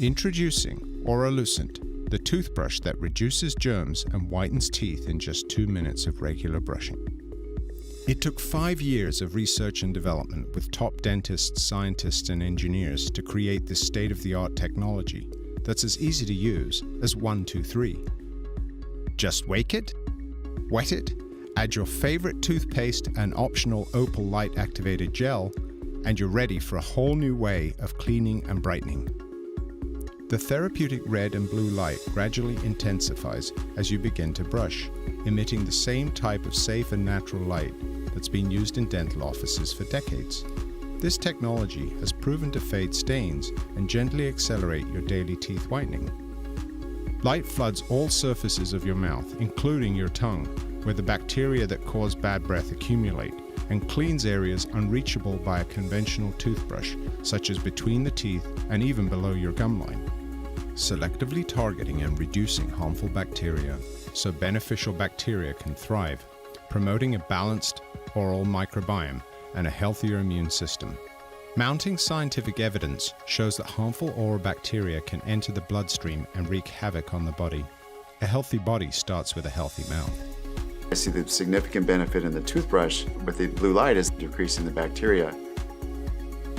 Introducing Oralucent, the toothbrush that reduces germs and whitens teeth in just 2 minutes of regular brushing. It took 5 years of research and development with top dentists, scientists, and engineers to create this state-of-the-art technology that's as easy to use as 1, 2, 3. Just wake it, wet it, add your favorite toothpaste and optional opal light-activated gel, and you're ready for a whole new way of cleaning and brightening. The therapeutic red and blue light gradually intensifies as you begin to brush, emitting the same type of safe and natural light that's been used in dental offices for decades. This technology has proven to fade stains and gently accelerate your daily teeth whitening. Light floods all surfaces of your mouth, including your tongue, where the bacteria that cause bad breath accumulate, and cleans areas unreachable by a conventional toothbrush, such as between the teeth and even below your gum line. Selectively targeting and reducing harmful bacteria so beneficial bacteria can thrive, promoting a balanced oral microbiome and a healthier immune system. Mounting scientific evidence shows that harmful oral bacteria can enter the bloodstream and wreak havoc on the body. A healthy body starts with a healthy mouth. I see the significant benefit in the toothbrush with the blue light is decreasing the bacteria.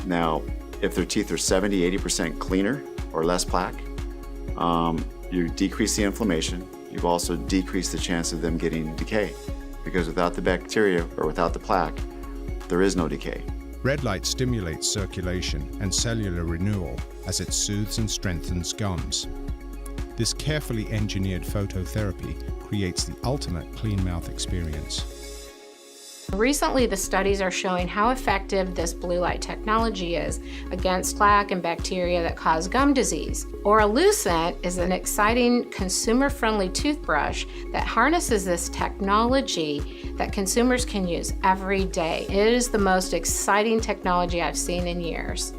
Now, if their teeth are 70–80% cleaner or less plaque, you decrease the inflammation. You've also decreased the chance of them getting decay, because without the bacteria or without the plaque, there is no decay. Red light stimulates circulation and cellular renewal as it soothes and strengthens gums. This carefully engineered phototherapy creates the ultimate clean mouth experience. Recently, the studies are showing how effective this blue light technology is against plaque and bacteria that cause gum disease. Oralucent is an exciting consumer-friendly toothbrush that harnesses this technology that consumers can use every day. It is the most exciting technology I've seen in years.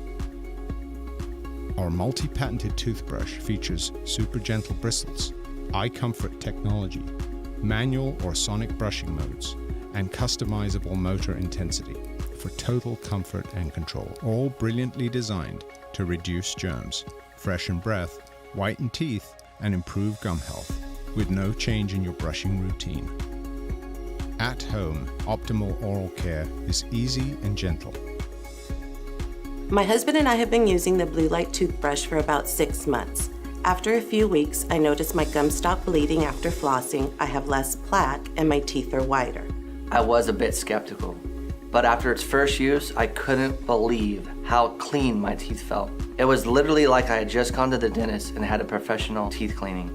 Our multi-patented toothbrush features super gentle bristles, eye comfort technology, manual or sonic brushing modes, and customizable motor intensity for total comfort and control, all brilliantly designed to reduce germs, freshen breath, whiten teeth, and improve gum health, with no change in your brushing routine. At home, optimal oral care is easy and gentle. My husband and I have been using the blue light toothbrush for about 6 months. After a few weeks, I noticed my gums stop bleeding after flossing, I have less plaque, and my teeth are whiter. I was a bit skeptical, but after its first use, I couldn't believe how clean my teeth felt. It was literally like I had just gone to the dentist and had a professional teeth cleaning.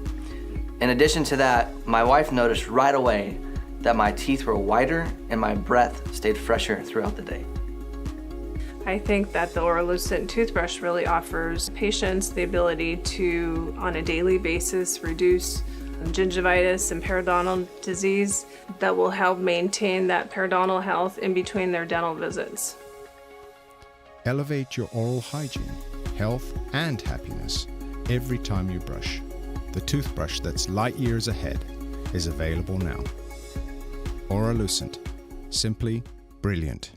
In addition to that, my wife noticed right away that my teeth were whiter and my breath stayed fresher throughout the day. I think that the Oralucent toothbrush really offers patients the ability to, on a daily basis, reduce gingivitis and periodontal disease that will help maintain that periodontal health in between their dental visits. Elevate your oral hygiene, health, and happiness every time you brush. The toothbrush that's light years ahead is available now. Oralucent, simply brilliant.